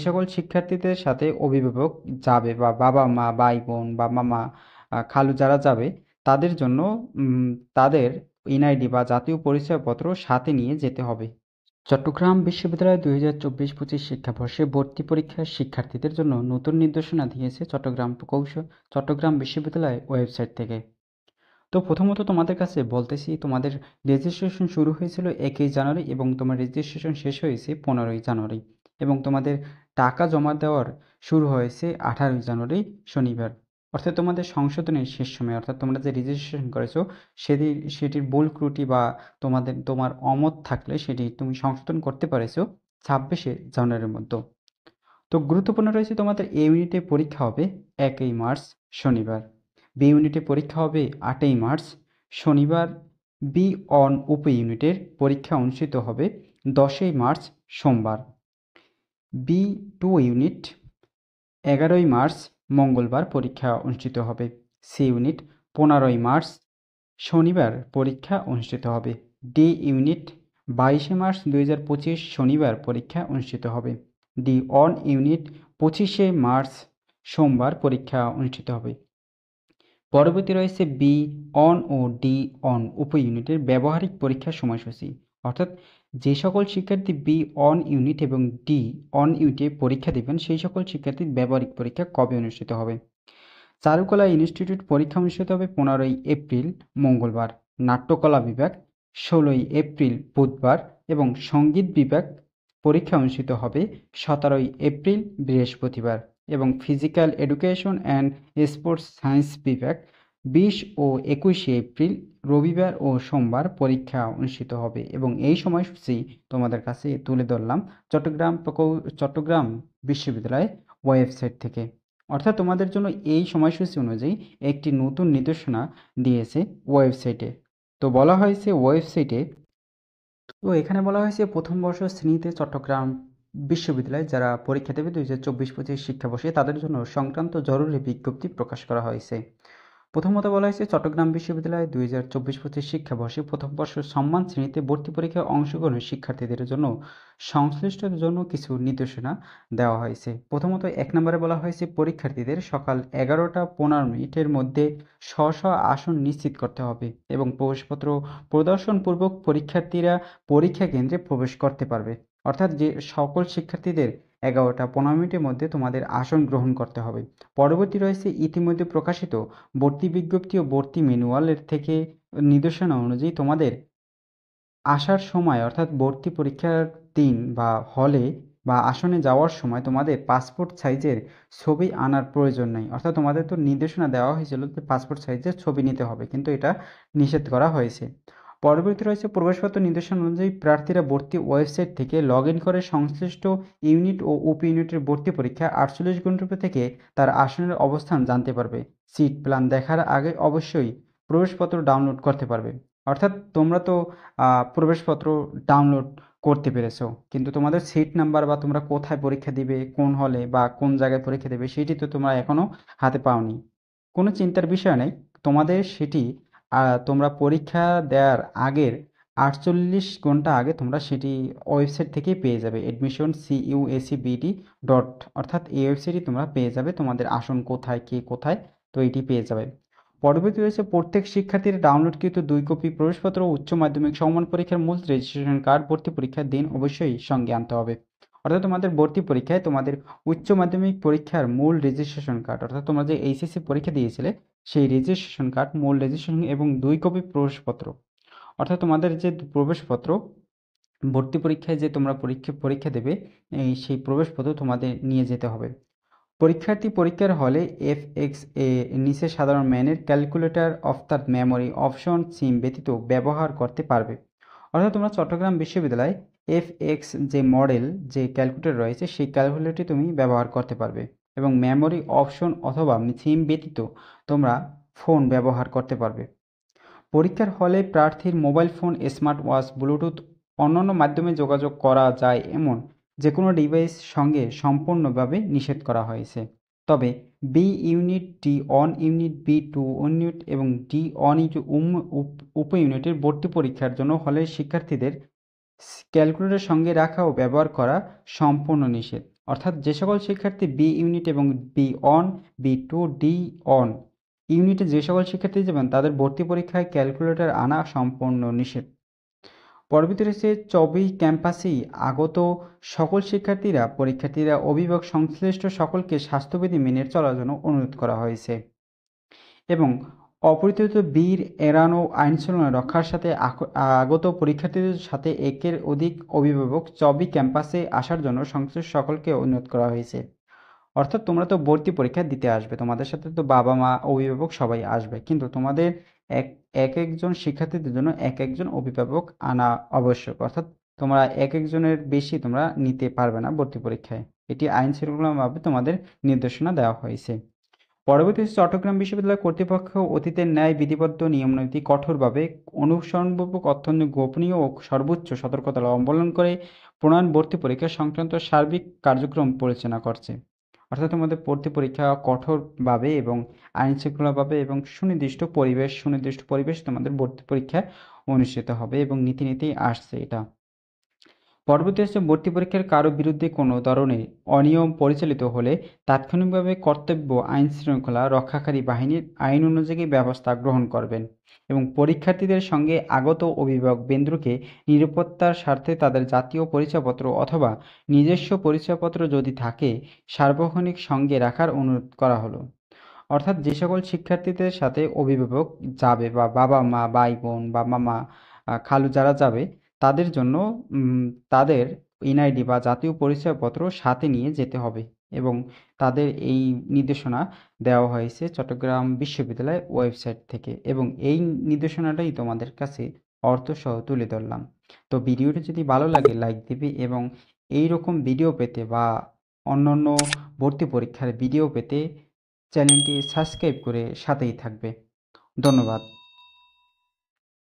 সকল শিক্ষার্থীদের সাথে অভিভাবক যাবে বা বাবা মা ভাই বোন বা মামা খালু যারা যাবে তাদের জন্য তাদের এনআইডি বা জাতীয় পরিচয়পত্র সাথে নিয়ে যেতে হবে। চট্টগ্রাম বিশ্ববিদ্যালয় 2024-25 শিক্ষাবর্ষে ভর্তি পরীক্ষার শিক্ষার্থীদের জন্য নতুন নির্দেশনা দিয়েছে চট্টগ্রাম বিশ্ববিদ্যালয় ওয়েবসাইট থেকে। তো প্রথমত তোমাদের কাছে বলতেছি, তোমাদের রেজিস্ট্রেশন শুরু হয়েছিল 1 জানুয়ারি এবং তোমার রেজিস্ট্রেশন শেষ হয়েছে 15 জানুয়ারি এবং তোমাদের টাকা জমা দেওয়ার শুরু হয়েছে 18 জানুয়ারি শনিবার। অর্থাৎ তোমাদের সংশোধনের শেষ সময়, অর্থাৎ তোমরা যে রেজিস্ট্রেশন করেছো সেটির ভুল ত্রুটি বা তোমার অমত থাকলে সেটি তুমি সংশোধন করতে পারেছো 26 জানুয়ারির মধ্যে। তো গুরুত্বপূর্ণ রয়েছে তোমাদের এ ইউনিটে পরীক্ষা হবে 1 মার্চ শনিবার, বি ইউনিটে পরীক্ষা হবে 8 মার্চ শনিবার, বি অন উপ ইউনিটের পরীক্ষা অনুষ্ঠিত হবে 10 মার্চ সোমবার, বি টু ইউনিট 11 মার্চ মঙ্গলবার পরীক্ষা অনুষ্ঠিত হবে, সি ইউনিট 15 মার্চ শনিবার পরীক্ষা অনুষ্ঠিত হবে, ডি ইউনিট 22 মার্চ 2025 শনিবার পরীক্ষা অনুষ্ঠিত হবে, ডি অন ইউনিট 25 মার্চ সোমবার পরীক্ষা অনুষ্ঠিত হবে। পরবর্তী রয়েছে বি অন ও ডি অন উপ ইউনিটের ব্যবহারিক পরীক্ষার সময়সূচি, অর্থাৎ যে সকল শিক্ষার্থী বি অন ইউনিট এবং ডি অন ইউনিটে পরীক্ষা দেবেন সেই সকল শিক্ষার্থীর ব্যবহারিক পরীক্ষা কবে অনুষ্ঠিত হবে। চারুকলা ইনস্টিটিউট পরীক্ষা অনুষ্ঠিত হবে 15 এপ্রিল মঙ্গলবার, নাট্যকলা বিভাগ 16 এপ্রিল বুধবার এবং সঙ্গীত বিভাগ পরীক্ষা অনুষ্ঠিত হবে 17 এপ্রিল বৃহস্পতিবার এবং physical education and sports science বিভাগ 20 ও 21 এপ্রিল রবিবার ও সোমবার পরীক্ষা অনুষ্ঠিত হবে। এবং এই সময়সূচি তোমাদের কাছে তুলে ধরলাম চট্টগ্রাম বিশ্ববিদ্যালয় ওয়েবসাইট থেকে। অর্থাৎ তোমাদের জন্য এই সময়সূচি অনুযায়ী একটি নতুন নির্দেশনা দিয়েছে ওয়েবসাইটে। তো বলা হয়েছে ওয়েবসাইটে, তো এখানে বলা হয়েছে প্রথম বর্ষ শ্রেণীতে চট্টগ্রাম বিশ্ববিদ্যালয়ে যারা পরীক্ষা দেবে 2024-25 শিক্ষাবর্ষে তাদের জন্য সংক্রান্ত জরুরি বিজ্ঞপ্তি প্রকাশ করা হয়েছে। প্রথমত বলা হয়েছে চট্টগ্রাম বিশ্ববিদ্যালয় 2024-25 শিক্ষাবর্ষে প্রথম বর্ষ সম্মান শ্রেণীতে ভর্তি পরীক্ষায় অংশগ্রহণ শিক্ষার্থীদের জন্য সংশ্লিষ্টদের জন্য কিছু নির্দেশনা দেওয়া হয়েছে। প্রথমত 1 নম্বরে বলা হয়েছে পরীক্ষার্থীদের সকাল 11টা 15 মধ্যে স্ব আসন নিশ্চিত করতে হবে এবং প্রবেশপত্র প্রদর্শনপূর্বক পরীক্ষার্থীরা পরীক্ষা কেন্দ্রে প্রবেশ করতে পারবে। অর্থাৎ যে সকল শিক্ষার্থীদের 11টা 15 মধ্যে তোমাদের আসন গ্রহণ করতে হবে। পরবর্তী রয়েছে ইতিমধ্যে প্রকাশিত ভর্তি বিজ্ঞপ্তি ও ভর্তি ম্যানুয়ালের থেকে নির্দেশনা অনুযায়ী তোমাদের আসার সময়, অর্থাৎ ভর্তি পরীক্ষার দিন বা হলে বা আসনে যাওয়ার সময় তোমাদের পাসপোর্ট সাইজের ছবি আনার প্রয়োজন নেই। অর্থাৎ তোমাদের তো নির্দেশনা দেওয়া হয়েছিল যে পাসপোর্ট সাইজের ছবি নিতে হবে, কিন্তু এটা নিষেধ করা হয়েছে। পরবর্তী রয়েছে প্রবেশপত্র নির্দেশনা অনুযায়ী প্রার্থীরা ভর্তি ওয়েবসাইট থেকে লগ ইন করে সংশ্লিষ্ট ইউনিট ও উপ ইউনিটের ভর্তি পরীক্ষা 48 ঘন্টা থেকে তার আসনের অবস্থান জানতে পারবে। সিট প্ল্যান দেখার আগে অবশ্যই প্রবেশপত্র ডাউনলোড করতে পারবে। অর্থাৎ তোমরা তো প্রবেশপত্র ডাউনলোড করতে পেরেছো, কিন্তু তোমাদের সিট নাম্বার বা তোমরা কোথায় পরীক্ষা দিবে, কোন হলে বা কোন জায়গায় পরীক্ষা দেবে সেটি তো তোমরা এখনও হাতে পাওনি। কোনো চিন্তার বিষয় নেই, তোমাদের সেটি তোমরা পরীক্ষা দেওয়ার আগের 48 ঘন্টা আগে তোমরা সেটি ওয়েবসাইট থেকেই পেয়ে যাবে। অ্যাডমিশন CUACBD ডট, অর্থাৎ এই ওয়েবসাইটই তোমরা পেয়ে যাবে তোমাদের আসন কোথায়, কে কোথায়, তো এটি পেয়ে যাবে। পরবর্তী রয়েছে প্রত্যেক শিক্ষার্থীর ডাউনলোডকৃত 2 কপি প্রবেশপত্র ও উচ্চ মাধ্যমিক সমমান পরীক্ষার মূল রেজিস্ট্রেশন কার্ড ভর্তি পরীক্ষার দিন অবশ্যই সঙ্গে আনতে হবে। অর্থাৎ তোমাদের ভর্তি পরীক্ষায় তোমাদের উচ্চ মাধ্যমিক পরীক্ষার মূল রেজিস্ট্রেশন কার্ড, অর্থাৎ তোমরা যে এইচএসসি পরীক্ষা দিয়েছিলে সেই রেজিস্ট্রেশন কার্ড, মূল রেজিস্ট্রেশন এবং 2 কপি প্রবেশপত্র, অর্থাৎ তোমাদের যে প্রবেশপত্র ভর্তি পরীক্ষায় যে তোমরা পরীক্ষা দেবে সেই প্রবেশপত্র তোমাদের নিয়ে যেতে হবে। পরীক্ষার্থী পরীক্ষার হলে FX এ নিচে সাধারণ ম্যানের ক্যালকুলেটর অর্থাৎ মেমোরি অপশন সিম ব্যতীত ব্যবহার করতে পারবে। অর্থাৎ তোমরা চট্টগ্রাম বিশ্ববিদ্যালয় FX যে মডেল যে ক্যালকুলেটর রয়েছে সেই ক্যালকুলেটরটি তুমি ব্যবহার করতে পারবে এবং মেমোরি অপশন অথবা সিম ব্যতীত তোমরা ফোন ব্যবহার করতে পারবে। পরীক্ষার হলে প্রার্থীর mobile phone, smart watch, Bluetooth অন্যান্য মাধ্যমে যোগাযোগ করা যায় এমন যে কোনো ডিভাইস সঙ্গে সম্পূর্ণভাবে নিষেধ করা হয়েছে। তবে B unit, D one unit, B two unit এবং ডি অন উপ ইউনিটের ভর্তি পরীক্ষার জন্য হলের শিক্ষার্থীদের ক্যালকুলেটর সঙ্গে রাখা ও ব্যবহার করা সম্পূর্ণ নিষেধ। অর্থাৎ যে সকল শিক্ষার্থী বি ইউনিট এবং B one, B two, D one ইউনিটে যে সকল শিক্ষার্থী যাবেন তাদের ভর্তি পরীক্ষায় ক্যালকুলেটর আনা সম্পূর্ণ নিষেধ। পরবর্তী রয়েছে চবি ক্যাম্পাসেই আগত সকল পরীক্ষার্থীরা অভিভাবক সংশ্লিষ্ট সকলকে স্বাস্থ্যবিধি মেনে চলার জন্য অনুরোধ করা হয়েছে। এবং অপরিচিত বীর এড়ানো আইনশৃঙ্খলা রক্ষার সাথে আগত পরীক্ষার্থীদের সাথে একের অধিক অভিভাবক চবি ক্যাম্পাসে আসার জন্য সংশ্লিষ্ট সকলকে অনুরোধ করা হয়েছে। অর্থাৎ তোমরা তো ভর্তি পরীক্ষা দিতে আসবে, তোমাদের সাথে তো বাবা মা অভিভাবক সবাই আসবে, কিন্তু তোমাদের এক একজন শিক্ষার্থীদের জন্য এক একজন অভিভাবক আনা আবশ্যক। অর্থাৎ তোমরা এক একজনের বেশি তোমরা নিতে পারবে না ভর্তি পরীক্ষায়, এটি আইন শৃঙ্খলাভাবে তোমাদের নির্দেশনা দেওয়া হয়েছে। পরবর্তী চট্টগ্রাম বিশ্ববিদ্যালয় কর্তৃপক্ষ অতীতের ন্যায় বিধিবদ্ধ নিয়মনীতি কঠোরভাবে অনুসরণপূর্বক অত্যন্ত গোপনীয় ও সর্বোচ্চ সতর্কতা অবলম্বন করে প্রণয়ন ভর্তি পরীক্ষা সংক্রান্ত সার্বিক কার্যক্রম পরিচালনা করছে। অর্থাৎ তোমাদের ভর্তি পরীক্ষা কঠোরভাবে এবং আইন শৃঙ্খলাভাবে এবং সুনির্দিষ্ট পরিবেশ তোমাদের ভর্তি পরীক্ষা অনুষ্ঠিত হবে এবং নীতিতে আসছে এটা। পরবর্তী হচ্ছে ভর্তি পরীক্ষার কারো বিরুদ্ধে কোনো ধরনের অনিয়ম পরিচালিত হলে তাৎক্ষণিকভাবে কর্তব্য আইনশৃঙ্খলা রক্ষাকারী বাহিনীর আইন অনুযায়ী ব্যবস্থা গ্রহণ করবেন এবং পরীক্ষার্থীদের সঙ্গে আগত অভিভাবকবৃন্দকে নিরাপত্তার স্বার্থে তাদের জাতীয় পরিচয়পত্র অথবা নিজস্ব পরিচয়পত্র যদি থাকে সার্বক্ষণিক সঙ্গে রাখার অনুরোধ করা হলো। অর্থাৎ যে সকল শিক্ষার্থীদের সাথে অভিভাবক যাবে বা বাবা মা ভাই বোন বা মামা খালু যারা যাবে তাদের জন্য তাদের এনআইডি বা জাতীয় পরিচয়পত্র সাথে নিয়ে যেতে হবে এবং তাদের এই নির্দেশনা দেওয়া হয়েছে চট্টগ্রাম বিশ্ববিদ্যালয় ওয়েবসাইট থেকে এবং এই নির্দেশনাটাই তোমাদের কাছে অর্থসহ তুলে ধরলাম। তো ভিডিওটি যদি ভালো লাগে লাইক দিবে এবং এই রকম ভিডিও পেতে বা অন্যান্য ভর্তি পরীক্ষার ভিডিও পেতে চ্যানেলটি সাবস্ক্রাইব করে সাথেই থাকবে। ধন্যবাদ।